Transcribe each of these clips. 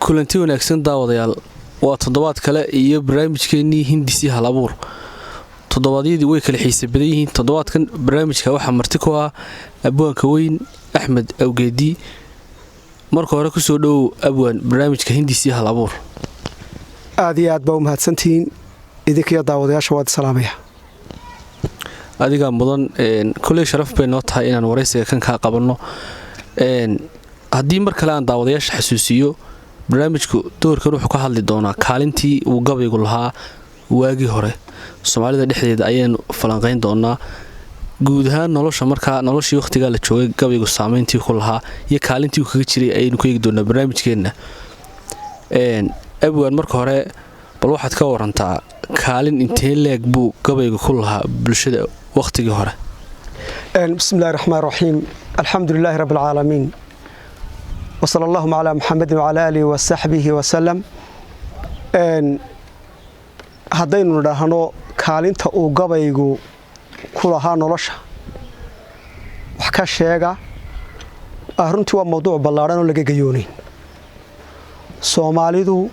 kulanti wanaagsan daawadayaal waa toddobaad kale iyo barnaamijkeennii hindisi hal abuur. toddobaadyadii way kala xiisa badan yihiin. toddobaadkan barnaamijka waxaa marti ku ah abwaanka weyn Axmed Awgeedi. marka hore ku soo dhow abwaan barnaamijka hindisi hal abuur. aad iyo aad baa u mahadsantihiin idinkiyo daawadayaasha waad salaamaya. adiga mudan kulay sharaf bay noo tahay inaan wareysiga kan ka qabanno. haddii mar kale aan daawadayaasha xasuusiyo barnaamijku doorkan wuxuu ka hadli doonaa kaalintii uu gabaygu lahaa waagii hore Soomaalida dhexdeeda ayaan falanqeyn doonaa guud ahaan noloshii waqtiga la joogay gabaygu saameyntii ku lahaa iyo kaalintii uu kaga jiray ayaynu ku eegi doonaa barnaamijkeena. abwaan marka hore bal waxaad ka warantaa kaalin intee leeg buu gabaygu ku lahaa bulshada waqtigii hore. bismillaahi raxmaani raxiim alxamdulilaahi rabbil caalamiin وصلى الله على محمد وعلى آله وصحبه وسلم. haddaynu nidhaahno kaalinta uu gabaygu ku lahaa nolosha wax ka sheega runtii waa mawduuc ballaadhan oo laga gayoonin. Soomaalidu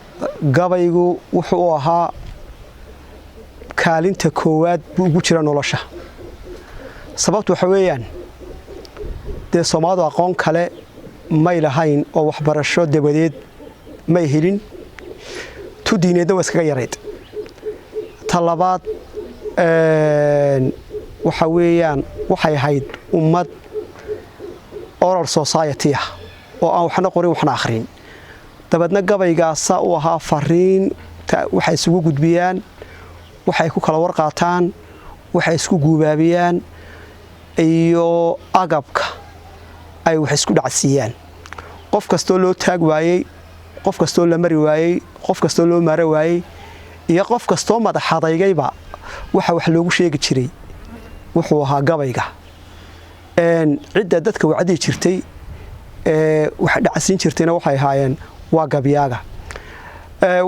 gabaygu wuxuu u ahaa kaalinta koowaad buu ugu jira nolosha. sababtu waxa weeyaan dee Soomaalidu aqoon kale may lahayn oo waxbarasho dabadeed may helin tu diineedna waa iskaga yarayd. talabaad waxa weeyaan waxay ahayd ummad oral society ah oo aan waxna qorin waxna akhrin. dabadna gabaygaasa u ahaa fariin waxay isugu gudbiyaan, waxay ku kala warqaataan, waxay isku guubaabiyaan iyo agabka ay wax isku dhacsiiyaan. qof kastoo loo taag waayay, qof kastoo la mari waayay, qof kastoo loo mara waayay iyo qof kastoo madaxadaygayba waxa wax loogu sheegi jiray wuxuu ahaa gabayga. cidda dadka wacdi jirtay wax dhacsiin jirtayna waxay ahaayeen waa gabyaaga.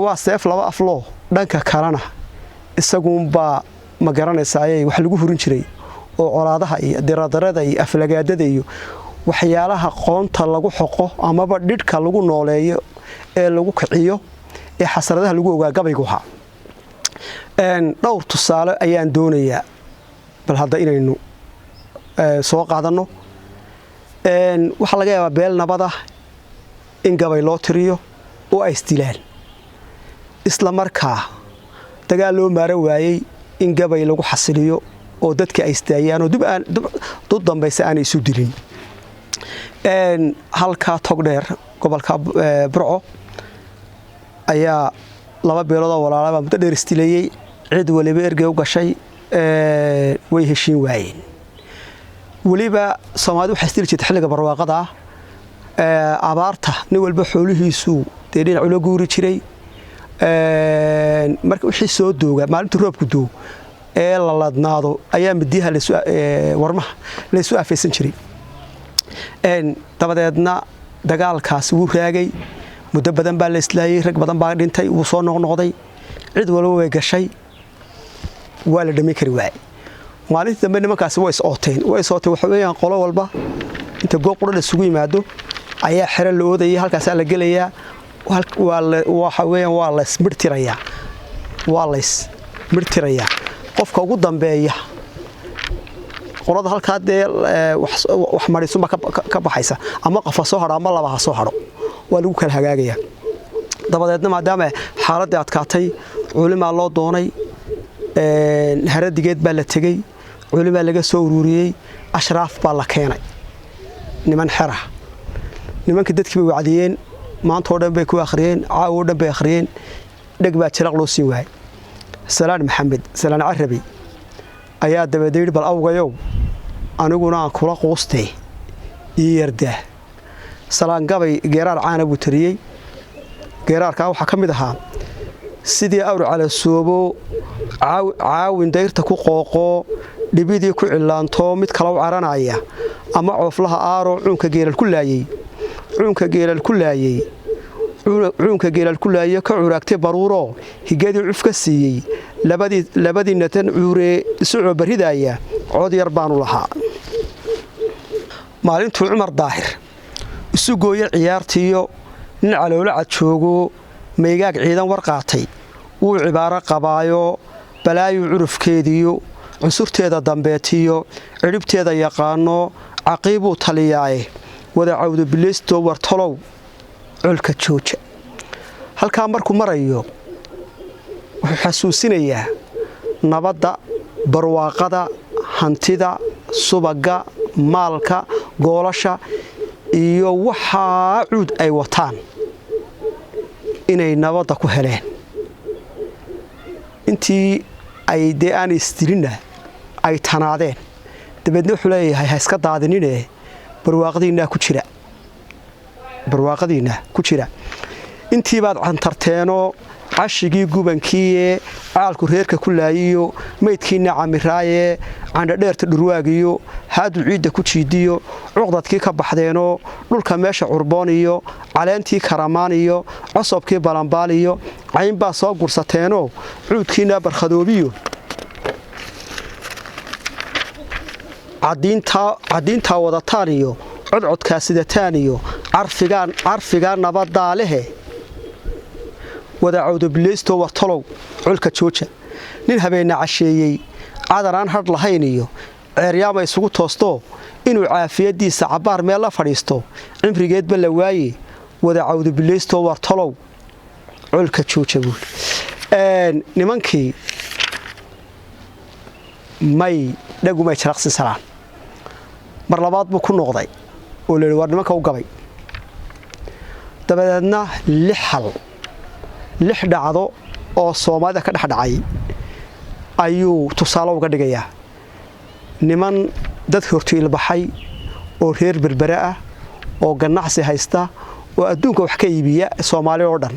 waa seef laba afloo dhanka kalena isaguunbaa ma garanaysaayay wax lagu hurin jiray oo colaadaha iyo diradarada iyo aflagaadada iyo waxyaalaha qoonta lagu xoqo amaba dhidhka lagu nooleeyo ee lagu kiciyo ee xasaradaha lagu ogaa gabaygu ahaa. dhowr tusaale ayaan doonayaa bal hadda inaynu soo qaadanno. waxaa laga yaabaa beel nabada in gabay loo tiriyo oo ay isdilaan, isla markaa dagaal loo maara waayey in gabay lagu xasiliyo oo dadka ay istaayaan oo dib dambaysa aan isu dilin. halka togdheer gobolka Burco ayaa laba beelood oo walaalaba muddo dheer istilayay, cid waliba ergey u gashay way heshiin waayeen. waliba Soomaalidu waxay istiri jirtay xilliga barwaaqada abaarta nin walba xoolihiisu dhinac ula guuri jiray. marka wixii soo dooga maalintii roobku doo ee la ladnaado ayaa midiyaha warmaha la isu afaysan jiray. dabadeedna dagaalkaas wuu raagay, muddo badan baa la islaayay, rag badan baa dhintay, wuu soo noqnoqday, cid walba way gashay, waa la dhameyn kari waayay. maalintii dambe nimankaasi way is-ooteen waxa weeyaan qolo walba inta goob qura la isugu yimaado ayaa xero la oodayay, halkaasaa la gelayaa, waxa weeyaan waa la ismirtirayaa qofka ugu dambeeya qolada halkaa dee wax marisunba ka baxaysa ama qofa soo hadho ama laba ha soo hadho waa lagu kala hagaagayaa. dabadeedna maadaama xaaladii adkaatay culimaa loo doonay, haradigeed baa la tegey, culimaa laga soo ururiyey, ashraaf baa la keenay, niman xera. nimankii dadkii bay wacdiyeen, maantoo dhan bay ku akhriyeen, caawoo dhan bay akhriyeen, dheg baa jiraq loo siin waayay. salaan maxamed salaan carabi ayaa dabadeed bal awgayow aniguna aan kula quustay ii yardaa. salaan gabay geeraar caana buu tariyey. geeraarkaa waxaa ka mid ahaa sidii awr cala soobo caawin dayrta ku qooqoo dhibidii ku cilaanto mid kala u caranaya ama cooflaha aaro cuunka geelal ku laayay ka curaagtay baruuro higadii cuf ka siiyey labadii natan cuuree isucoo baridaya cod yar baanu lahaa. maalintuu Cumar Daahir isu gooyay ciyaartiyo nin caloolacad joogo maygaag ciidan war qaatay wuu cibaaro qabaayo balaayu curufkeediyo cunsurteeda dambeetiyo cidhibteeda yaqaano caqiibuu taliyaaye wada cawdo bilaysto wartolow colka jooja halkaa markuu marayo wuxuu xasuusinayaa nabadda barwaaqada hantida subaga maalka goolasha iyo waxaa cuud ay wataan inay nabadda ku heleen intii ay dee aanay isdirinna ay tanaadeen dabeedna wuxuu leeyahay ha iska daadinine barwaaqadiinna ku jira intii baad cantarteenoo cashigii gubankiiye caalku reerka ku laayiyo maydkiinna camiraaye candhadheerta dhurwaagiyo haadu ciidda ku jiidiyo cuqdadkii ka baxdeenoo dhulka meesha curboon iyo caleentii karamaan iyo cosobkii balambaal iyo cayn baa soo gursateenoo cuudkiinna barkhadoobiyo caddiintaa wadataan iyo codcodkaa sidataan iyo carfigaa nabaddaa lehe wada cawdo bilaysto wartolow colka jooja nin habeenna casheeyey cadar aan hadh lahayn iyo ceeryaama isugu toostoo inuu caafiyaddiisa cabbaar meel la fadhiisto cimrigeedba la waaye wada cawdo bilaysto wartolow colka jooja buul nimankii dhagumay jaraqsinsanaan mar labaad buu ku noqday oo la yidhi war nimanka u gabay dabadeedna lix dhacdo oo soomaalida ka dhexdhacay ayuu tusaale uga dhigayaa niman dadka hortu ilbaxay oo reer berbere ah oo ganacsi haysta oo adduunka wax ka iibiya soomaali oo dhan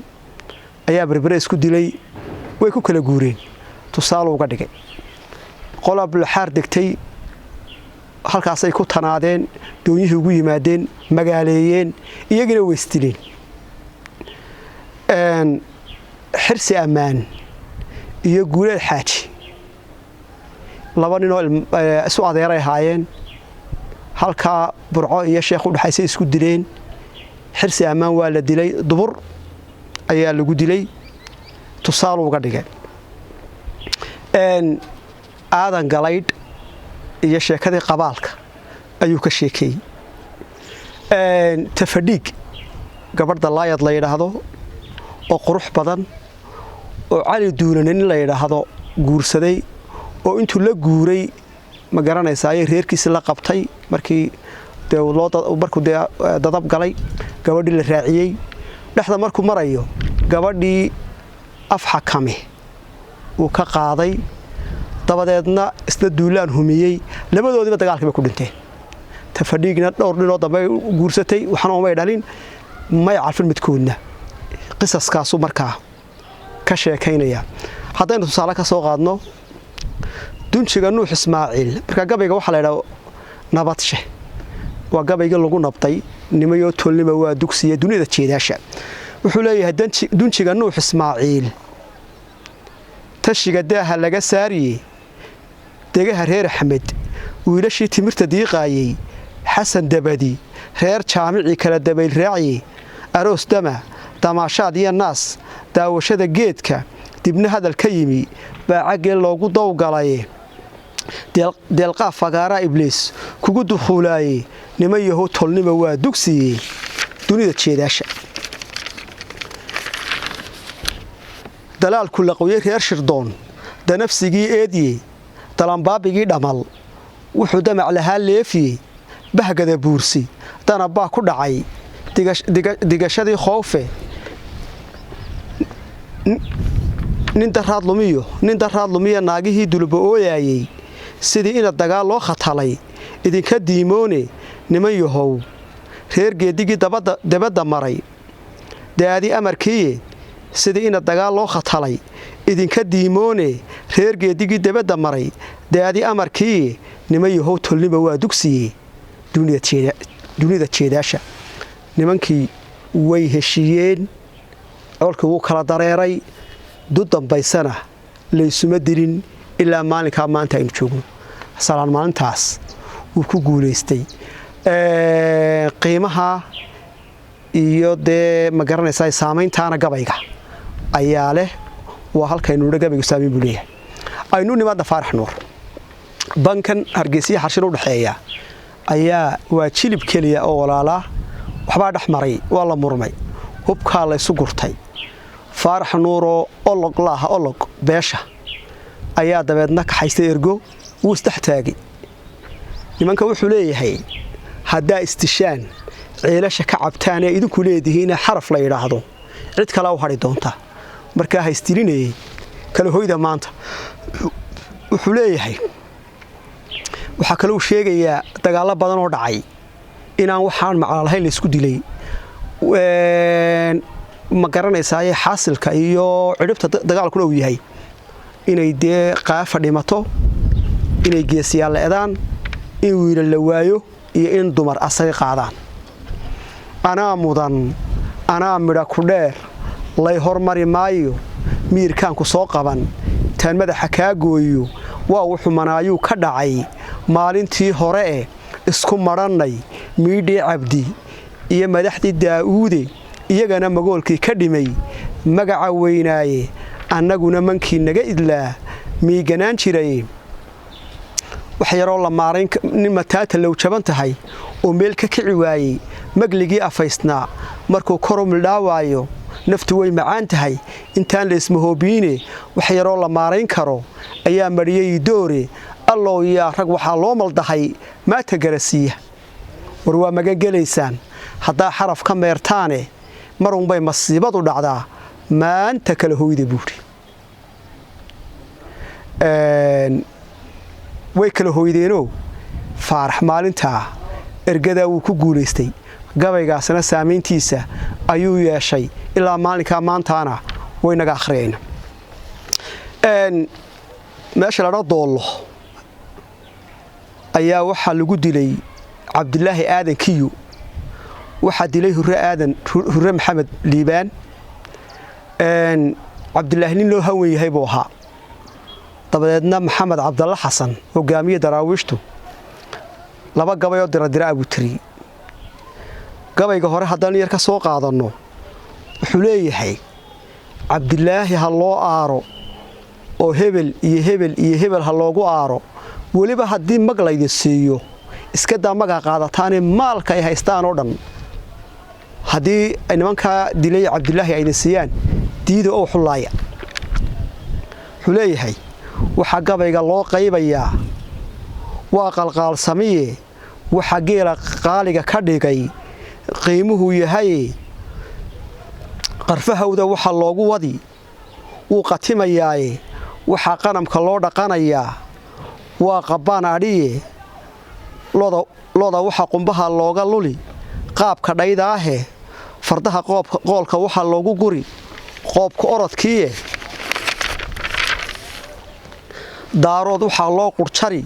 ayaa berbere isku dilay way ku kala guureen tusaale uga dhigay qola bulxaar degtay halkaasay ku tanaadeen doonyihii ugu yimaadeen magaaleeyeen iyagina weystileen xirsi ammaan iyo guuleed xaaji laba ninoo isu adeeray ahaayeen halkaa burco iyo sheekh u dhexaysay isku dileen xirsi ammaan waa la dilay dubur ayaa lagu dilay tusaale uga dhigay aadan galaydh iyo sheekadii qabaalka ayuu ka sheekeeyey tafadhiig gabadha laayad la yidhaahdo oo qurux badan oo cali duulane nin la yidhaahdo guursaday oo intuu la guuray ma garanaysaa ayay reerkiisi la qabtay markuu dadab galay gabadhii la raaciyey dhexda markuu marayo gabadhii afxakame uu ka qaaday dabadeedna isna duulaan humiyey labadoodiiba dagaalkii bay ku dhinteen tafadhiigna dhowr ninoo dambe guursatay waxna umay dhalin may calfin midkoodna qisaskaasu markaa ka sheekaynaya haddaynu tusaale ka soo qaadno dunjiga nuux ismaaciil markaa gabayga waxaa la yidhaha nabadshe waa gabayga lagu nabday nimayoo tolnima waa dugsiya duniyada jeedaasha wuxuu leeyahay dunjiga nuux ismaaciil tashiga daaha laga saariye degaha reer axmed wiilashii timirta diiqaayey xasan dabadi reer jaamicii kala dabayl raaciye aroos dama damaashaad iyo naas daawashada geedka dibna hadal ka yimi baacagee loogu dowgalaye deelqaaf fagaaraa ibliis kugu dukhuulaaye niman yahow tolnima waa dugsiye dunida jeedaasha dalaalku laqoyey reer shirdoon danafsigii eedye dalambaabigii dhammal wuxuu damac lahaa leefiye bahgada buursi danabbaa ku dhacay digashadii khoofe nin daraad lumiyo naagihii dulba ooyaayey sidii ina dagaal loo khatalay idinka diimoone niman yahow reer geedigii dabadda maray daadi amarkiiye sidii ina dagaal loo khatalay idinka diimoone reer geedigii dabadda maray daadi amarkiiye niman yahow tolnima waa dugsiye dunida jeedaasha nimankii way heshiiyeen colkii wuu kala dareeray dud dambaysana laysuma dilin ilaa maalinkaa maanta aynu joogno salaan maalintaas wuu ku guulaystay qiimaha iyo dee ma garanaysaa saamayntaana gabayga ayaa leh waa halkaynu gabaygu saamayn buu leeyahay aynu nimaadna Faarax Nuur bankan Hargeysa xarshir u dhaxeeya ayaa waa jilib kaliya oo walaala waxba dhaxmaray waa la murmay hubka la isu gurtay Faarax Nuur oo olog beesha ayaa dabeedna ka haystay ergo uu istaxtaagay nimanka wuxuu leeyahay hadaa istishaan ciilasha ka cabtaan ee idinku leedihiin xaraf la yiraahdo cid kale u hari doonta marka haystirinay kala hooyda maanta wuxuu leeyahay waxa kale uu sheegayaa dagaal badan oo dhacay inaan waxaan macaan lahayn la isku dilay ma garanaysaa xaasilka iyo cidhibta dagaalku uu yahay inay dee qaafa dhimato inay geesiyaal leedaan in wiil la waayo iyo in dumar asay qaadaan ana mudan ana midha ku dheer lay hormari maayo miirkaan ku soo qaban tan madaxa ka gooyo waa wuxuu manaayu ka dhacay maalintii hore ee isku maranay miidhii cabdi iyo madaxdii daawuude iyagana magoolkii ka dhimay magaca weynaaye annaguna mankii naga idlaa miiganaan jiray wax yaroo la maarayn nin mataata loo jaban tahay oo meel ka kici waayay magligii afaysnaa markuu koromil dhaawaayo naftu way macaan tahay intaan la ismahoobiine wax yaroo la maarayn karo ayaa mariyay doore allow yaa rag waxa loo maldahay maata garasiya war waa magangelaysaan hadaa xaraf ka meertaane marun bay masiibadu dhacdaa maanta kala hooyda buuri way kala hooydeeno Faarax maalinta ergada uu ku guuleystay gabaygaasna saameyntiisa ayuu yeeshay ilaa maalinka maantaana way naga akhriyeen meesha la doolo ayaa waxa lagu dilay Cabdilaahi Aadan Kiyo waxa dilay Hurre Maxamed Liibaan Cabdilaahi nin loo hawan yahay buu ahaa dabadeedna Maxamed Cabdalla Xasan hogaamiye daraawiishtu laba gabay oo diradira abu tiri gabayga hore haddaan yar ka soo qaadano wuxuu leeyahay Cabdilaahi ha loo aaro oo hebel iyo hebel ha loogu aaro waliba haddii mag la idin siiyo iska daa maga qaadataan maalka ay haystaan oo dhan haddii nimanka dilay Cabdilaahi ay siiyaan diido oo xulaaya wuxuu leeyahay waxa gabayga loo qaybayaa waa qalqaal samiye waxa geela qaaliga ka dhigay qiimuhu yahay qarfahawda waxa loogu wadi uu qatimayay waxa qanamka loo dhaqanayaa waa qabaan adhiye looda waxa qumbaha looga luli qaabka dhaydaahe fardaha qoolka waxa loogu guri qoobka orodkiye daarood waxa loo qurxari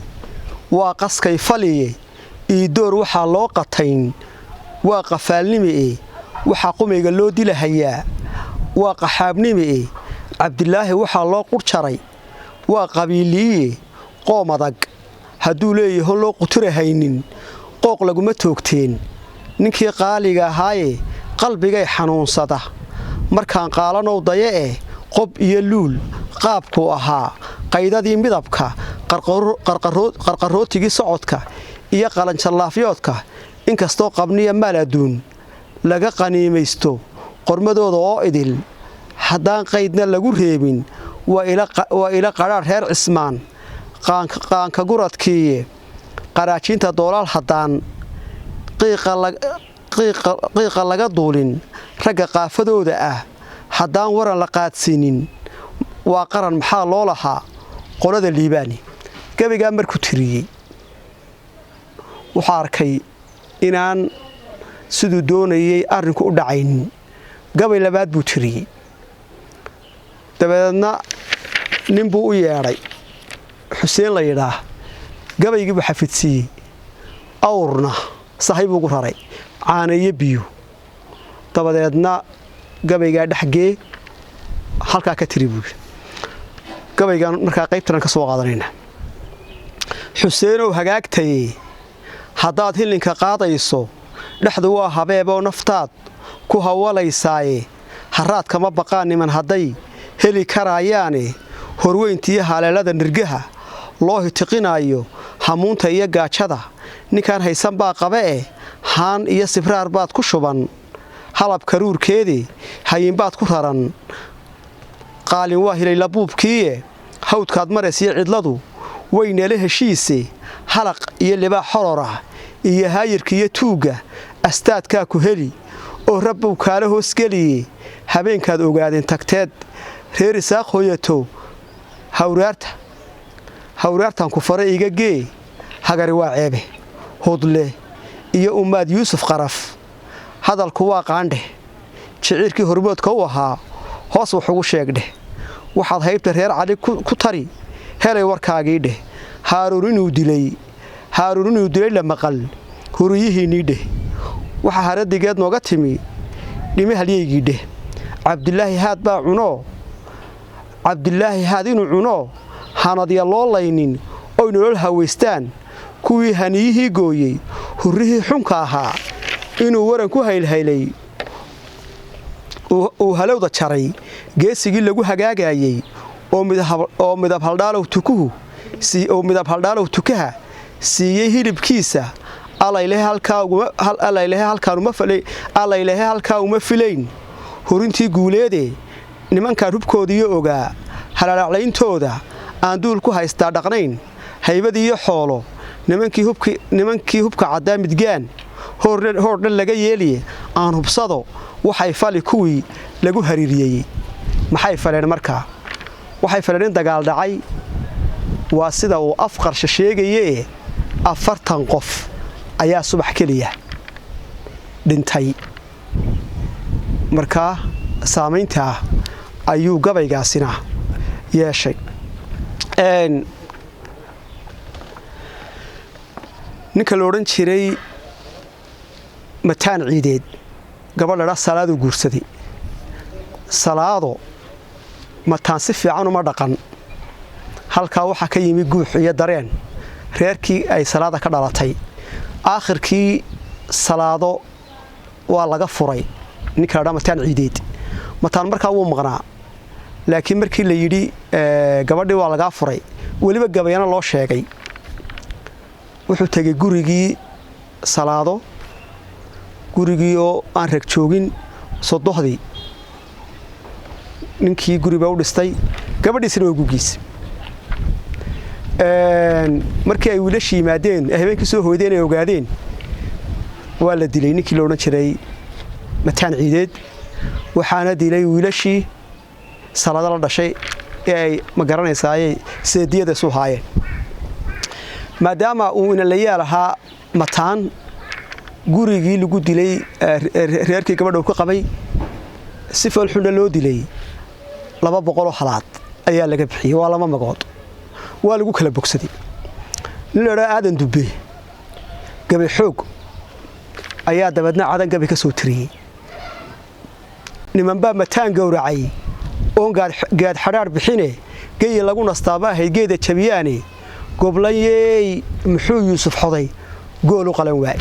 waa qaskay faliye door waxa loo qatayn waa qafaalnimi waxa qumeyga loo dilahayaa waa qaxaabnimi Cabdilaahi waxa loo qurxaray waa qabiiliye qoomadag haduu leeyahay loo quturahaynin qooq laguma toogteen ninkii qaaliga ahaaye qalbigay xanuunsada markaan qaalanow daye qob iyo luul qaabku ahaa qaydadii midabka qarqarootigii socodka iyo qalanjalaafyoodka inkastoo qabniya maladuun laga qaniimaysto qormadooda oo idil haddaan qaydna lagu reebin waa ila qaraar reer cismaan qaanka guradkii qaraajinta doolaal haddaan qiiqa laga duulin ragga qaafadooda ah haddaan waran la qaadsiinin waa qaran maxaa loo lahaa qolada Liibaani gabayga markuu tiriyay waxa arkay inaan sidoo doonayay arrinku u dhacayn gabay labaad buu tiriyay dabeedna nin buu u yeeray Xuseen la yiraahdo gabaygiibu xafidsiiyay awrna saaxiib ugu raray caanaye biyo dabadeedna gabayga dhaxgee halka ka tiri buu gabaygan marka qaybtan ka soo qaadanayna Xuseen oo hagaagtay haddaad hilinka qaadayso dhexdu waa habeeboo naftaad ku hawalaysaaye haraad kama baqaan niman hadday heli karaayaane horweyntiiyo haleelada nirgaha loo hitiqinaayo hamuunta iyo gaajada ninkaan haysan baa qabe haan iyo sibraar baad ku shuban halab karuurkeedii hayinbaad ku raran qaalin waa hilay labuubkiiye hawdkaad maraysiyo cidladu wayneela heshiise halaq iyo libaax xororah iyo haayirka iyo tuugga astaadkaa ku heli oo rabbow kaala hoosgeliye habeenkaad ogaadeen tagteed reer isaaq hooyato hawraartan ku fara iga gee hagari waa ceebe hudle iyo ummaad yuusuf qaraf hadalku waa qaandheh jiciirkii hormoodka u ahaa hoos wax ugu sheegdheh waxaad haybta reer cali ku tari helay warkaagii dheh haaruun inuu dilay la maqal huriyihiinnii dheh waxaa haradigeed nooga timi dhime halyaygii dheh cabdilaahi haad inuu cuno hanadya loo laynin oy nolol hawaystaan kuwii haniyihii gooyey hurrihii xunka ahaa inuu waran ku haylhaylay uu halowda jaray geesigii lagu hagaagayey oo midab haldhaalow tukaha siiyey hilibkiisa allaylehe halkaa uma filayn hurintii guuleede nimankaan hubkoodiiyo ogaa halaalaclayntooda aan duul ku haystaa dhaqnayn haybad iyo xoolo nimankii hubka caddaa midgaan hoor dhan laga yeeliye aan hubsado waxay fali kuwii lagu hariiriyey maxay faleen markaa waxay faleen in dagaal dhacay waa sida uu afqarsha sheegaye 40 qof ayaa subax keliya dhintay markaa saamaynta ayuu gabaygaasina yeeshay ninka la odhan jiray mataan ciideed gabadha salaadu guursaday salaado mataan si fiican uma dhaqan halkaa waxaa ka yimi guux iyo dareen reerkii ay salaada ka dhalatay aakhirkii salaado waa laga furay ninka la dhaa mataan ciideed mataan markaa wuu maqnaa laakiin markii la yidhi gabadhii waa lagaa furay weliba gabayana loo sheegay wuxuu tegey gurigii salaado gurigii oo aan rag joogin sodohdii ninkii guriba u dhistay gabadhiisina waa gugiis markii ay wiilashii yimaadeen habeenkii soo hooydeen ay ogaadeen waa la dilay ninkii la odhan jiray mataan ciideed waxaana dilay wiilashii salaado la dhashay ee ay ma garanaysaayey seediyada isu haayeen maadaama uu ina la yaalahaa mataan gurigii lagu dilay reerkii gabadha uu ka qabay si falxuna loo dilay 200 halaad ayaa laga bixiyay waa 2 magood waa lagu kala bogsaday nin la aadan dubbe gabay xoog ayaa dabadna cadan gabay ka soo tiriyay nimanba mataan gowracay oo gaad xaraar bixine geey lagu nastaaba haygeeda jabiyaane goblayay muxuu yuusuf xoday gool u qalan waay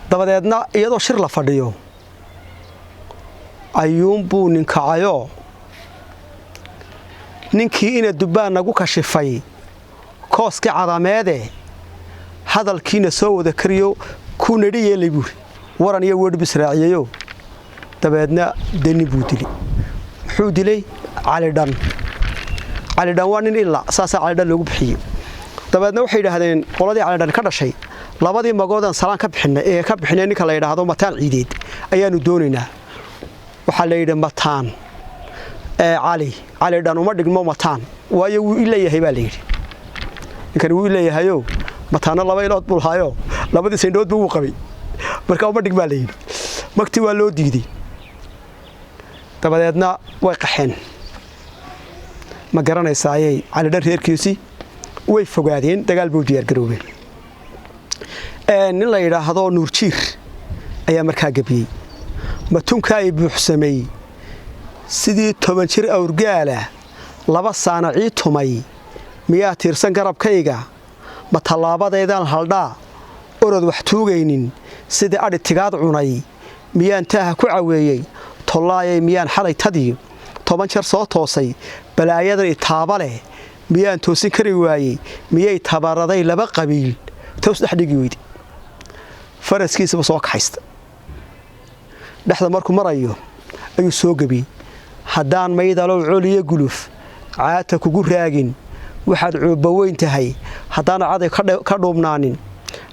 dabadeedna iyadoo shir la fadhiyo ayuunbuu ninkacayo ninkii ina dubbaan nagu kashifay kooska cadameede hadalkiina soo wada kariyo ku nidhi yeelay buuri waran iyo weedh bisraaciyayo dabeedna dani buu dilay muxuu dilay cali dhan waa nin ilaa saasaa cali dhan loogu bixiyey dabeedna waxay yidhaahdeen qoladii cali dhan ka dhashay labadii magoodan salaan ka bixinay ninka la yidhaahdo mataan ciideed ayaanu doonaynaa waxaa la yidhi mataan cali dhan uma dhigmo mataan waayo wuu ileeyahay baa la yidhi ninkani wuu ileeyahayo mataana 2 ilood buu lahaayo 2 sindhood buu qabay markaa uma dhig baa la yidhi magtii waa loo diiday dabadeedna way qaxeen ma garanaysayay cali dhan reerkiisii way fogaadeen dagaal buu diyaar garoobeen nin la yiraahdo nuurjiir ayaa markaa gabiyay matunka ay buuxsamay sidii 10 jir awrgaala 2 saanacii tumay miyaa tiirsan garabkayga ma talaabadeedan haldhaa orod wax tuugaynin sidii adhi tigaad cunay miyaan taaha ku caweeyey tollaayay miyaan xalay tadii 10 jeer soo toosay balaayadan itaaba leh miyaan toosin kari waayey miyay tabaraday laba qabiil toos dhaxdhigi weydi faraskiisa soo kaxaysta dhaxda markuu marayo ayuu soo gabi haddaan maydalo coliyo guluf caata kugu raagin waxaad cuuba weyn tahay haddaan caday ka dhuubnaanin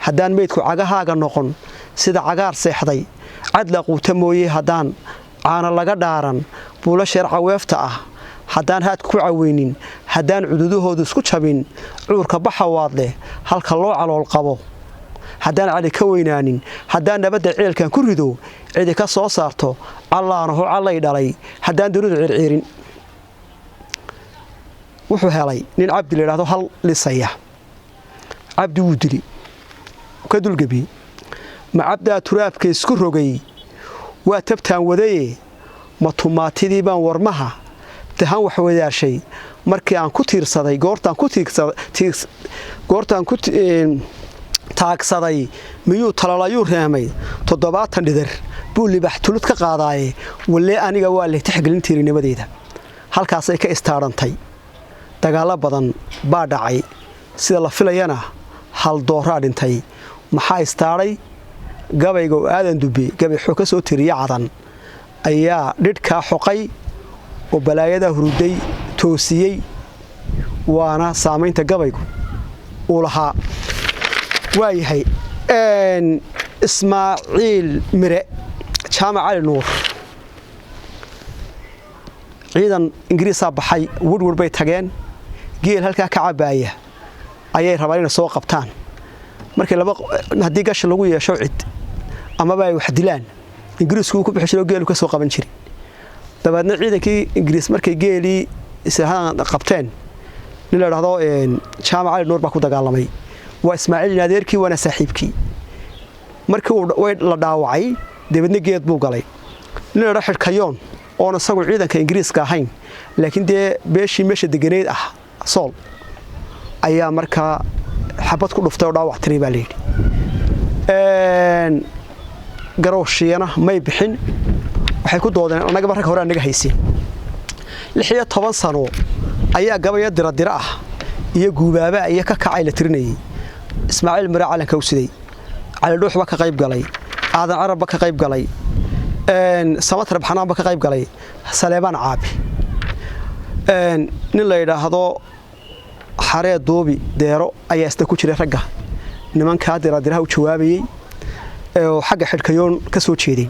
haddaan meydku cagahaaga noqon sida cagaar seexday cadla quuta mooyee haddaan caana laga dhaaran buula sheer caweefta ah haddaan haadka ku caweynin haddaan cududahoodu isku jabin cuurka baxawaad leh halka loo calool qabo haddaan cali ka weynaanin haddaan nabadda ceelkan ku rido cidi ka soo saarto allaanahu callay dhalay haddaan dunidu circiirin wuxuu helay nin cabdi la yidhaahdo hal lisaya cabdi wuu dili ka dulgabi ma cabdaa turaabka isku rogay waa tabtaan wadaye ma tumaatidii baan warmaha dahan wax wadaashay markii aan ku tiirsaday goortaan ku taagsaday miyuu talalayuu reemay 70 dhidar buu libax tulud ka qaadaaye walee aniga waa la tixgelin tiirinimadeeda halkaasay ka istaarantay dagaalo badan baa dhacay sida la filayana hal dooraa dhintay maxaa istaaray gabayga aadan dubbe gabay xoo ka soo tiriya cadan ayaa dhidhka xoqay oo balaayada huruday toosiyay waana saameynta gabaygu uu lahaa waayahay ismaaciil mire jaamac cali nuur ciidan ingiriiska baxay Woodward bay tageen geel halka ka cabaaya ayay rabaan inay soo qabtaan markii hadii gash lagu yeesho cid ama bay wax dilaan ingiriisku ku bixisay geelu ka soo qaban jiray dabadna ciidankii ingiriis markay geeli isahan qabteen nin la yiraahdo jaamac cali nuur baa ku dagaalamay waa ismaaciil naadeerkii wana saaxiibkii markii uu la dhaawacay dabadna geed buu galay nin la xirkayoon oo isagu ciidanka ingiriiska ahayn laakiin beeshii meesha deganeed ah sool ayaa markaa xabad ku dhuftay oo dhaawac tiray baa leeyay garowshiyana may bixin waxay ku doodeen anaga marka hore anaga haysin 16 sano ayaa gabaya diradira ah iyo guubaaba ay ka kacay la tirinayay ismaaciil mira calanka u siday cali dhuuxba ka qayb galay aadan arabba ka qayb galay samatar baxnaanba ka qayb galay saleebaan caabi nin la yiraahdo xaree doobi deero ayaa isna ku jiray ragga nimanka diradiraha u jawaabayay oo xagga xidhkayoon ka soo jeeday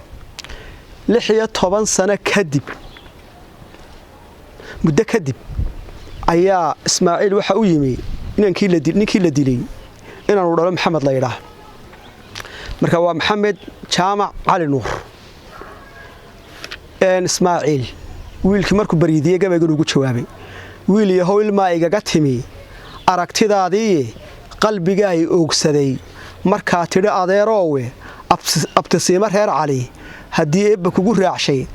16 sano kadib muddo kadib ayaa ismaaciil waxa uu yimi ninkii la dilay inaan dhalo maxamed la yiraahdo marka waa maxamed jaamac cali nuur ismaaciil wiilkii markuu bariidiyay gabayga ugu jawaabay wiil yahow ilmaa igaga timi aragtidaadii qalbiga ay oogsaday marka tidhi adeeroowe abtisiima reer cali haddii eebba kugu raacshay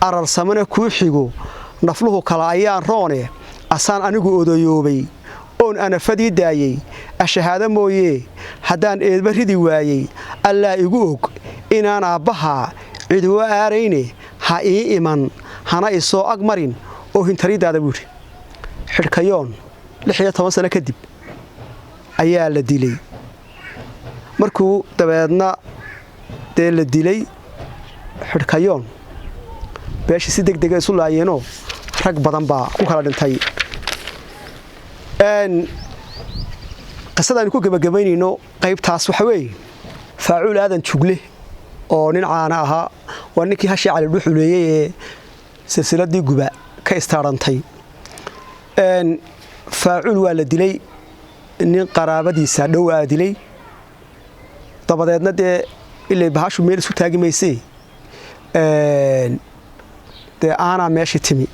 ararsamana kuu xigo nafluhu kala ayaan roone asaan anigu odayoobay oon anafadii daayay ashahaada mooyee haddaan eedba ridi waayey allaa igu og inaan aabbahaa ciduwa aarayne ha ii iman hana isoo ag marin oo hintaridaada buuri xidhkayoon 16 sano kadib ayaa la dilay markuu dabeedna la dilay xidhkayoon beeshii si degdeg ah isu laayeenoo rag badan baa ku kala dhintay qisadaan ku gabagabaynayno qaybtaas waxa weeye faacuul aadan jugle oo nin caana ahaa waa ninkii hashii cali dhuxuleeyay ee silsiladii guba ka istaarantay faacuul waa la dilay nin qaraabadiisa dhow aa dilay dabadeedna ilaa bahashu meel isku taagi maysay aanaa meeshii timi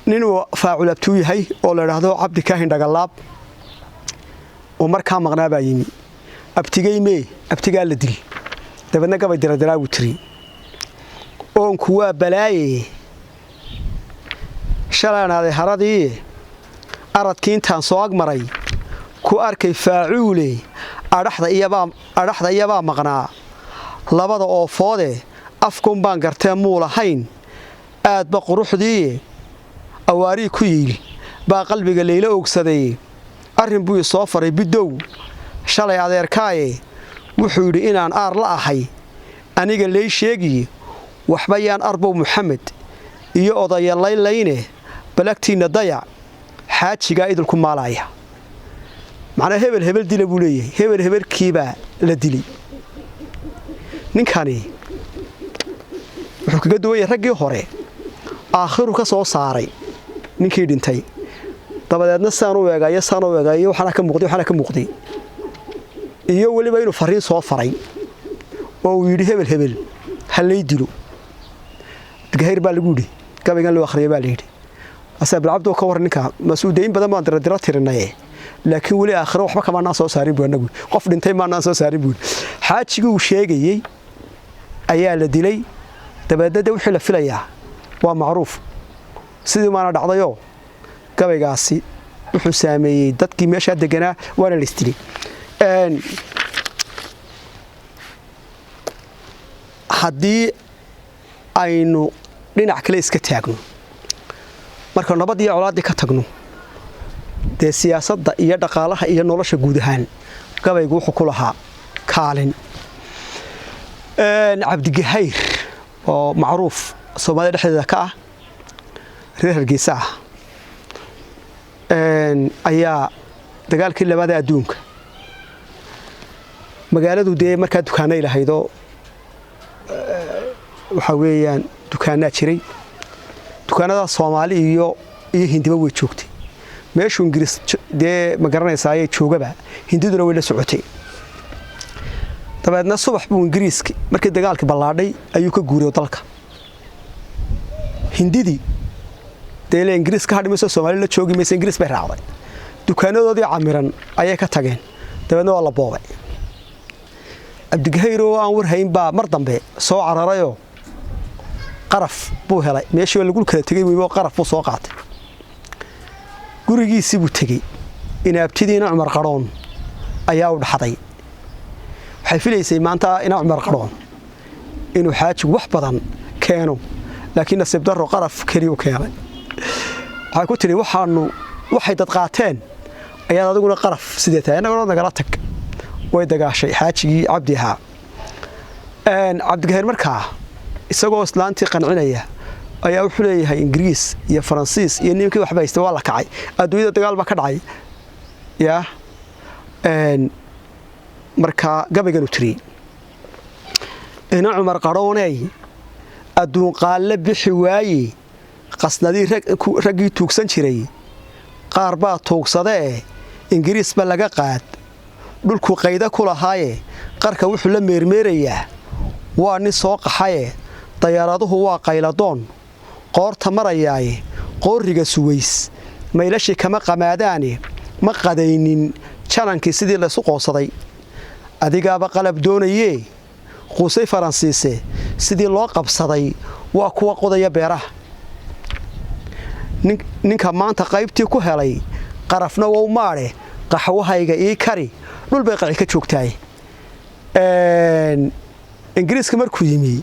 nin faacuul abtuu yahay oo la yiraahdo cabdi kaahin dhagalaab oo markaa maqnaa baa yimi abtigaa la dil dabeedna gabay diradira uu tiri oonku waa balaaye shalaanaade haradii aradkii intaan soo agmaray ku arkay faacuule adhaxda iyabaa maqnaa labada oofoode afkun baan gartee muu lahayn aadba quruxdii awaarii ku yiil baa qalbiga layla ogsaday arrin buu isoo faray bidow shalay adeerkaaye wuxuu yidhi inaan aar la ahay aniga lay sheegiye waxba yaan arbow maxamed iyo odaya laylayne balagtiinna dayac xaajigaa idinku maalaya macnaa hebel dila buu leeyahay hebelkiibaa la dilay ninkani wuxuu kaga duwan yahay raggii hore aakhiru ka soo saaray ninkii dhintay dabadeedna saan u eegayo waxaana ka muuqday iyo weliba inuu fariin soo faray oo uu yidhi hebel ha lay dilo gahayr baa lagu yidhi gabaygan loo akhriyay baa la yidhi asaabilcabdoo ka war ninka mas-uudayn badan baan diradiro tirinaye laakiin weli aakhiro waxba kamaanaan soo saarin buu anagu qof dhintay maanaan soo saarin buu xaajigii uu sheegayey ayaa la dilay dabadeedna wixii la filayaa waa macruuf sidii maana dhacdayoo gabaygaasi wuxuu saameeyey dadkii meeshaa deganaa waana la isdilay haddii aynu dhinac kale iska taagno marka nabad iyo colaaddii ka tagno dee siyaasadda iyo dhaqaalaha iyo nolosha guud ahaan gabaygu wuxuu ku lahaa kaalin cabdigahayr oo macruuf soomaalida dhexdeeda ka ah reer Hargeysa ah ayaa dagaalkii labaad ee adduunka magaaladu dee markaa dukaanay lahaydoo waxa weeyaan dukaanaa jiray dukaanada Soomaali iyo Hindiba way joogtay meeshuu Ingiriis dee ma garanaysaayay joogaba Hindiduna way la socotay dabeedna subax buu Ingiriiski markii dagaalkii ballaadhay ayuu ka guuray dalka Hindidii dee Ingiriis ka hadhimayso Soomaali la joogi maysan Ingiriis bay raacday dukaanadoodii camiran ayay ka tageen dabeedna waa la boobay cabdigahayr oo aan warhayn baa mar dambe soo cararayo qaraf buu helay meeshii lagu kala tagay weeyo qaraf buu soo qaatay gurigiisii buu tagay inaabtidiina Umar Qaroon ayaa u dhaxday waxay filaysay maanta in Umar Qaroon inuu xaaji wax badan keeno laakiin nasiib darro qaraf kaliya keenay waxay ku tiri waxay dad qaateen ayaa adiguna qaraf sideetay anagoo nagala tag way dagaashay xaajigii cabdi ahaa cabdigahayr markaa isagoo islaantii qancinaya ayaa wuxuu leeyahay Ingiriis iyo Faransiis iyo nimankii waxba haystay waa la kacay adduunyada dagaal ba ka dhacay markaa gabaygan u tiri ina Umar Qaroonay adduun qaal bixi waaye qasnadii raggii tuugsan jiray qaar baa tuugsadee Ingiriis ba laga qaad dhulku qayda ku lahaaye qarka wuxuu la meermeerayaa waa nin soo qaxaye dayaaraduhu waa qayladoon qoorta marayaaye qooriga suways maylashi kama qamaadaane ma qadaynin janankii sidii la isu qoonsaday adigaaba qalab doonayee quusay Faransiise sidii loo qabsaday waa kuwa qodaya beeraha ninka maanta qaybtii ku helay qarafna waa maare qaxwahayga ii kari dhul bay qaci ka joogtaay Ingiriiska markuu yimi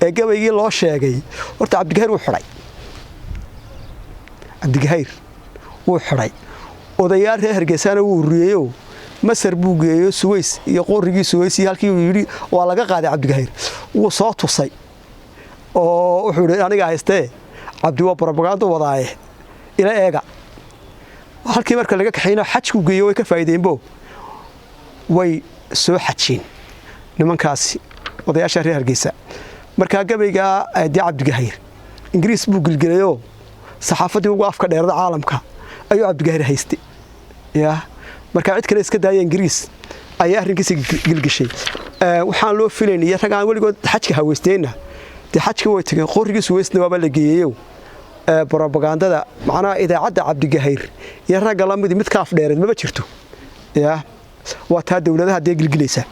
ee gabaygii loo sheegay horta cabdigahayr wuu xidhay odayaal reer Hargeysa wuu riyeeyo Masar buu geeyo Suways iyo qorigii Suways halkii uu yiri waa laga qaaday cabdigahayr wuu soo tusay oo wuxuu yiri aniga haystee cabdi waa propaganda wadaaye ila eega halkii marka laga kaxayna xajku geeyo way ka faa'iideenbo way soo xajin nimankaasi odayaasha reer Hargeysa marka gabayga cabdigahayr Ingiriis buu gilgilayo saxaafadii ugu afka dheerada caalamka ayuu cabdigahayr haystay marka cid kale iska daayay Ingiriis ayaa arrinkiisa gilgishay waxaan loo filaynay ragaan waligood xajka haweysteena xajka way tageen qorigii Suwaysna waaba la geeyo propagandada macnaa idaacadda cabdigahayr iyo raga la mid ka af dheereed ma jirto waa taa dawladaha dee gilgilaysa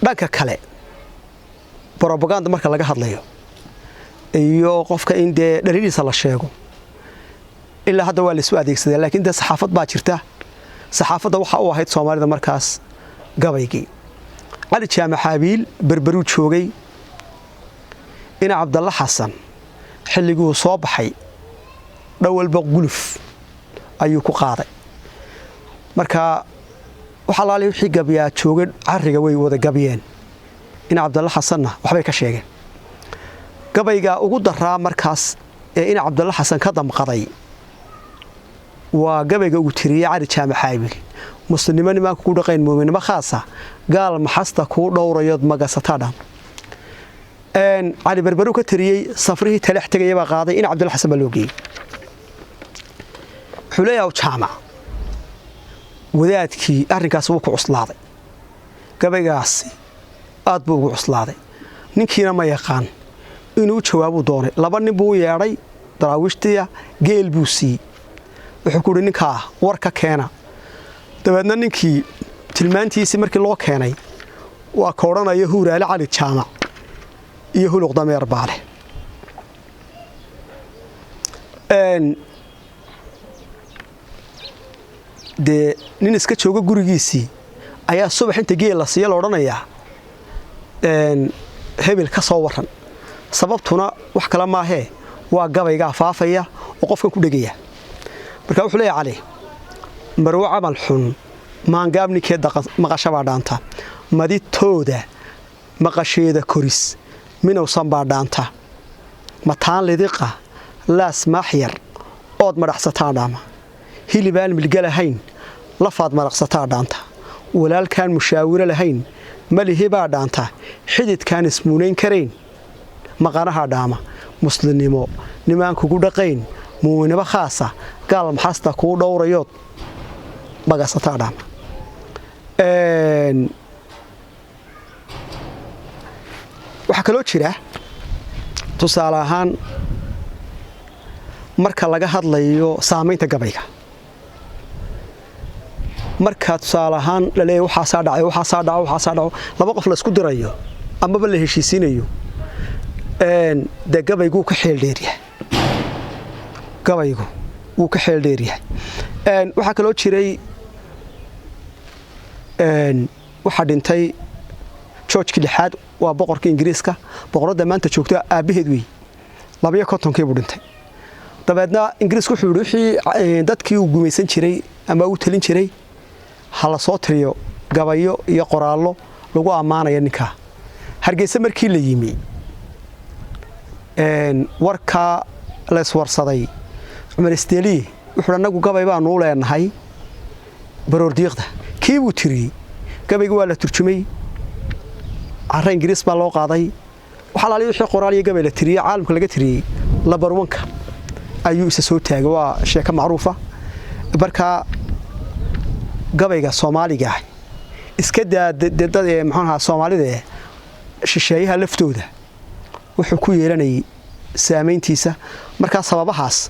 dhanka kale propaganda marka laga hadlayo iyo qofka in dee dhaliiliisa la sheego ilaa hadda waa la isku adeegsaday laakiin dee saxaafad baa jirta saxaafadda waxa uu ahayd Soomaalida markaas gabaygii cali jaamac xaabiil berberu joogay ina Cabdalla Xasan xilliguu soo baxay dhawalba guluf ayuu ku qaaday marka waxa la leeyahay wixii gabiyaa joogay cariga way wada gabiyeen ina Cabdalla Xasanna waxbay ka sheegeen gabayga ugu daraa markaas ee ina Cabdalla Xasan ka damqaday waa gabayga ugu tiriyay cali jaamac xaabiil muslimnimo ku dhaqayn muuminimo khaasa gaal maxasta ku dhowrayad magasatadhan cali berberu ka tiriyay safrihii talax tagay baa qaaday ina Cabdalla Xasan baloogi xuleeyaw jaamac wadaadkii arrinkaas uu ku cuslaaday gabaygaasi aad buu ugu cuslaaday ninkiina ma yaqaan inuu jawaabo doonay laba nin buu yeeray daraawiishtiya geel buu sii wuxuu ku ninka war ka keena dabeedna ninkii tilmaantiisi markii loo keenay waa koodhanaya huuraale cali jaamac iyo huluq dameer baale de nin iska jooga gurigiisii ayaa subax inta geel la siiyo loodhanayaa hebel ka soo waran sababtuna wax kala maahee waa gabayga faafaya oo qofka ku dhagaya marka wuxuu leeyahay cali marwo camal xun maangaabnikeed maqashaba dhaanta maditooda maqasheeda koris minowsan baa dhaanta mataan lidiqa laas maaxyar ood madaxsataa dhaama hilibaan milgalahayn lafaad maraqsataa dhaanta walaalkaan mushaawiro lahayn malihi baa dhaanta xididkaan ismuunayn karayn maqanaha dhaama muslimnimo nimaan kugu dhaqayn muuminimo khaasa gaal maxasta kuu dhowrayood magasataa dhaama waxaa kaloo jira tusaale ahaan marka laga hadlayo saamaynta gabayga marka tusaale ahaan la leeyahay waxaasaa dhaco laba qof la isku dirayo amaba la heshiisiinayo de gabaygu ka xeel dheeryahay waxaa kaloo jiray waxaa dhintay George lixaad waa boqorka Ingiriiska boqorada maanta joogta aabaheed wey 52 buu dhintay dabeedna Ingiriisku wuxuu wixii dadkii uu gumaysan jiray ama uu talin jiray hala soo tiriyo gabayo iyo qoraallo lagu amaanayo ninka Hargeysa markii la yimi warka la iswarsaday Cumar Isteeli wuxuu anagu gabay baan u leenahay baroordiiqda kii buu tiriyay gabaygu waa la turjumay arrin Ingiriis baa loo qaaday waxa la leeyahay qoraal iyo gabay la tiriyay caalamka laga tiriyay labarwanka ayuu isa soo taagay waa sheeko macruufa barka gabayga Soomaaliga iska dad maxaa Soomaalida shisheeyaha laftooda wuxuu ku yeelanay saameyntiisa marka sababahaas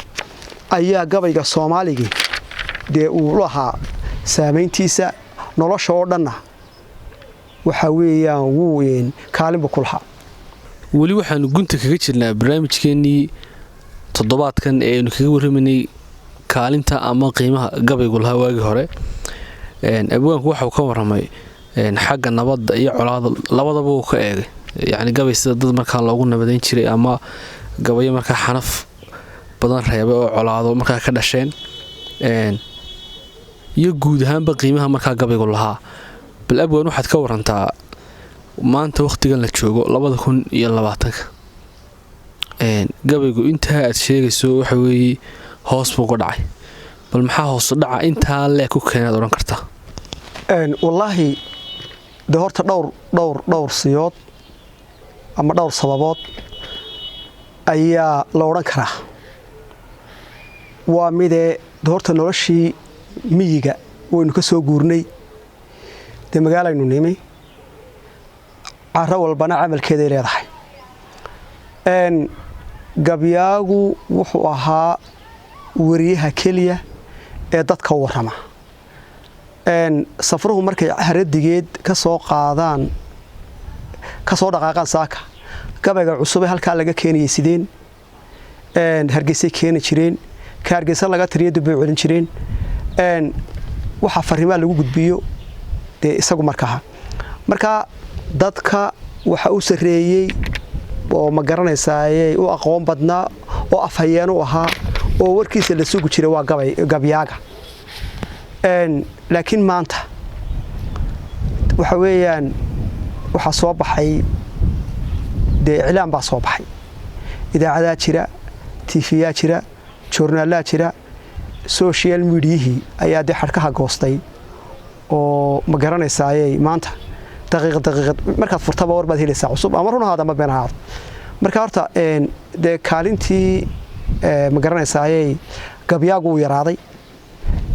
ayaa gabayga Soomaaliga uu lahaa saameyntiisa nolosha oo dhanna waxa weeyaan wuu kaalin ku lahaa wali waxaanu gunta kaga jirnaa barnaamijkeenii toddobaadkan ee aynu kaga warraminay kaalinta ama qiimaha gabaygu lahaa waagi hore abwaanku waxa uu ka warramay xagga nabadda iyo colaadda labadaba uu ka eegay yacni gabay sida dad markaa loogu nabadeyn jiray ama gabayo markaa xanaf badan reebay oo colaado markaa ka dhasheen iyo guud ahaanba qiimaha markaa gabaygu lahaa bal abwaan waxaad ka warantaa maanta waqtigan la joogo 2020 gabaygu intaa aad sheegayso waxa weeye hoos buu ka dhacay bal maxaa hoos u dhaca intaa le ku keenaad oran kartaa wallahi de horta dhowr siyood ama dhowr sababood ayaa la oran karaa waa midee horta noloshii miyiga waynu ka soo guurnay de magaalaynu nimay carro walbana camalkeeda ay leedahay gabyaagu wuxuu ahaa wariyaha keliya ee dadka warrama safruhu markay haradigeed ka soo dhaqaaqaan saaka gabayga cusub ee halkaa laga keenayay sideen Hargeysa keeni jireen ka Hargeysa laga tiriyo dib u celin jireen waxa fariimaha lagu gudbiyo dee isagu marka dadka waxa uu sareeyay oo ma garanaysaayay u aqoon badnaa oo afhayeen u ahaa oo warkiisa la sugu jiray waa gabyaaga laakiin maanta waxa weeyaan waxa soo baxay dee iclaan baa soo baxay idaacadaha jira TV-yaa jira joornaalaha jira social media ayaa dee xadhkaha goostay oo ma garanaysaayay maanta daqiiqad markaad furtaba war baad helaysaa cusub ama run ahaada ama been ahaada marka horta dee kaalintii ma garanaysaayay gabyaagu uu yaraaday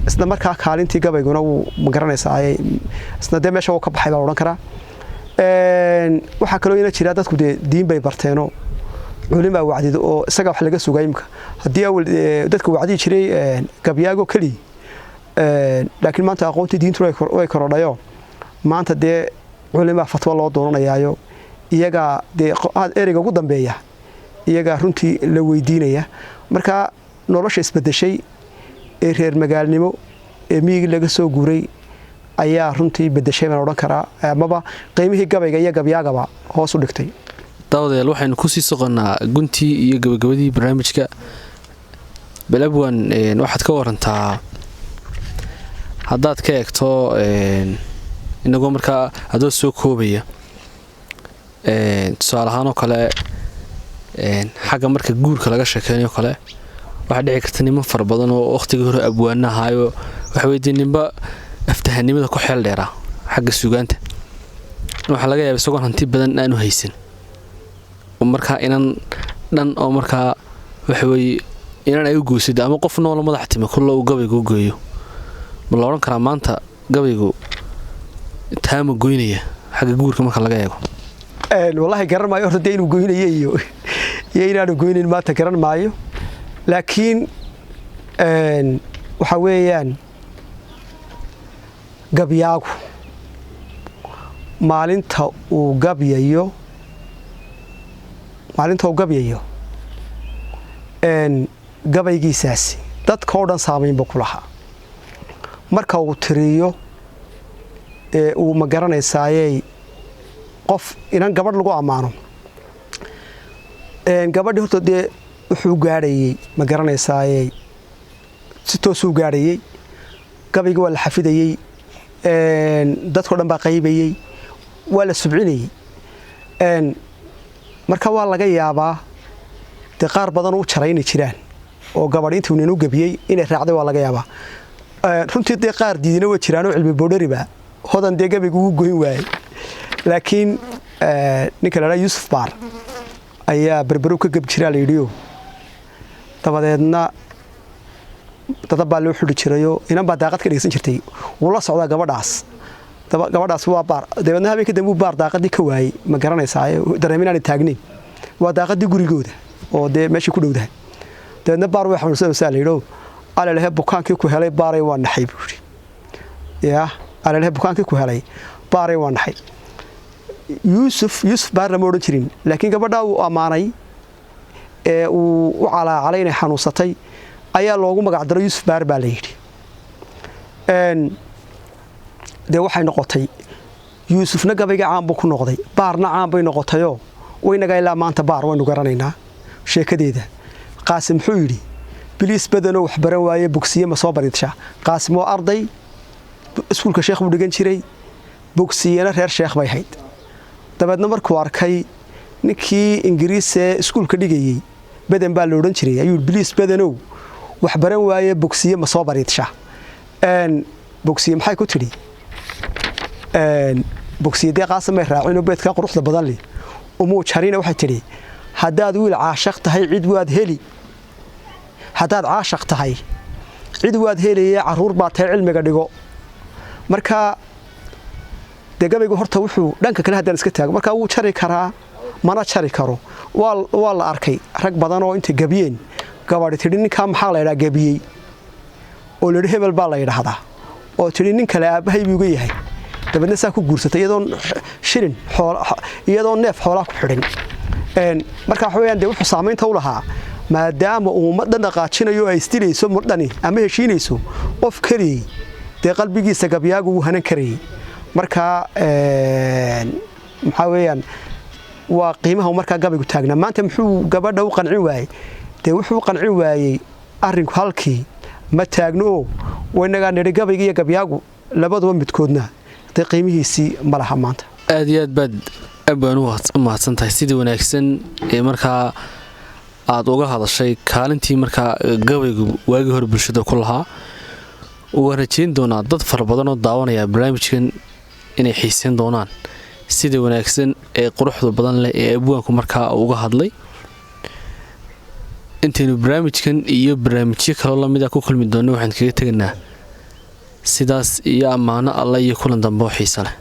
isla markaa kaalintii gabayguna uu ma garanaysaayay isna dee meesha uu ka baxay baa odhan karaa waxaa kaloo ina jira dadku dee diin bay barteenoo culima wacdido oo isaga wax laga sugay imka haddii awal dadka wacdi jiray gabyaago kali laakiin maanta aqoontii diintu way korodhayo maanta dee culima fatwa loo doonanayaayo iyaga dee ereyga ugu dambeeya iyaga runtii la weydiinaya marka nolosha isbedeshay ee reer magaalnimo ee miyiga laga soo guuray ayaa runtii bedeshay baan odhan karaa amaba qiimihii gabayga iyo gabyaagaba hoos u dhigtay daawadayaal waxaynu ku sii soqonnaa guntii iyo gabagabadii barnaamijka balabwan waxaad ka warantaa haddaad ka eegto inagoo markaa adoo soo koobaya tusaale ahaan oo kale xagga marka guurka laga sheekeynayo kale waxaa dhici karta niman fara badan oo waqtigii hore abwaana ahaayo waxa weydii ninba aftahanimada ku xeel dheeraa xagga suugaanta waxaa laga yaabaa isagoo hanti badan aanu haysan markaa inan dhan oo markaa waxa weeye inan ay u goysay ama qof nool madax timi kullo uu gabaygu gooyo ma la odhan karaa maanta gabaygu taama goynaya xagga guurka marka laga eego wallahi garan maayo horta inuu goynayo iyo inaanu goynin maanta garan maayo laakiin waxa weeyaan gabyaagu maalinta uu gabyayo gabaygiisaasi dadka oo dhan saamaynba ku lahaa marka uu tiriyo uu ma garanaysaayay qof inan gabadh lagu ammaano gabadhii horta dee wuxuu gaadhayey ma garanaysaayay si toosuu gaadhayey gabayga waa la xafidayey dadkao dhan baa qaybayey waa la subcinayey marka waa laga yaabaa dee qaar badan u jarayna jiraan oo gabadh intuu nin u gabiyey inay raacday waa laga yaabaa runtii dee qaar diidina waa jiraanoo cilmi boodhariba hodan dee gabayga ugu goyn waayey laakiin ninka la dhaa Yuusuf Baar ayaa berberu ka gab jiraa la yidhiyo dabadeedna dad baa loo xidhi jirayo inan baa daaqad ka dhigsan jirtay wuu la socdaa gabadhaas waa Baar dabeedna habeenka dambe Baar daaqadii ka waayey ma garanaysaa dareeminaan taagnin waa daaqadii gurigooda oo dee meeshii ku dhowdahay dabeedna Baar way xanuunsanaysaa la yidho alalahe bukaankii ku helay Baaray waa naxay buuri alalahe bukaankii ku helay Baaray waa naxay Yuusuf Baar lama odhan jirin laakiin gabadha uu amaanay ee uu u calaacalay inay xanuunsatay ayaa loogu magac daray Yuusuf Baar baa la yidhi dee waxay noqotay Yuusufna gabayga caan buu ku noqday Baarna caan bay noqotayoo waynaga ilaa maanta Baar waynu garanaynaa sheekadeeda Qaasim wuxuu yidhi biliis badano wax baran waaye bogsiye ma soo baridsha Qaasim waa arday iskuulka sheekh buu dhigan jiray bogsiyena reer sheekh bay hayd dabeedna markuu arkay ninkii Ingiriis ee iskuulka dhigayay badan baa la odhan jiray ayuu biliis badano wax baran waaye bogsiye ma soo baridsha bogsiye maxay ku tiri bogsiyada Qaasim ay raacin oo beedka quruxda badan leh umuu jarina waxay tiri hadaad wiil caashaq tahay cid waad heli hadaad caashaq tahay cid waad heliyay caruur baa tahay cilmiga dhigo marka gabaygu horta wuxuu dhanka kale hadaan iska taago marka uu jari karaa mana jari karo waa la arkay rag badan oo inta gabiyeen gabadh tiri ninka maxaa la yiraahdaa gabiyay oo la hebel baa la yiraahdaa oo tiri nin kale aabahay buu yahay dabeedna saa ku guursatay iyadoo neef xoolaa ku xidhin marka waxa weeyaan dee wuxuu saamaynta u lahaa maadaama uu ummadda dhaqaajinayo ay istirayso mudhani ama heshiinayso qof kaliya dee qalbigiisa gabyaagu wuu hanan karayay markaa maxaa weeyaan waa qiimaha markaa gabaygu taagnaa maanta muxuu gabadha u qancin waayey dee wuxuu qancin waayey arrinku halkii ma taagno oo waynagaa nidhi gabayga iyo gabyaagu labaduba midkoodna dee qiimihiisii ma laha maanta aad iyo aad baad abaan u mahadsan tahay sidii wanaagsan ee markaa aad uga hadashay kaalintii markaa gabaygu waagii hore bulshada ku lahaa waan rajayn doonaa dad fara badan oo daawanaya barnaamijkan inay xiisayn doonaan sida wanaagsan ee quruxda badan leh ee abwaanku markaa uga hadlay intaynu barnaamijkan iyo barnaamijyo kaloo lamida ku kulmi doonno waxaan kaga tegaynaa sidaas iyo ammaano alla iyo kulan dambe oo xiisa leh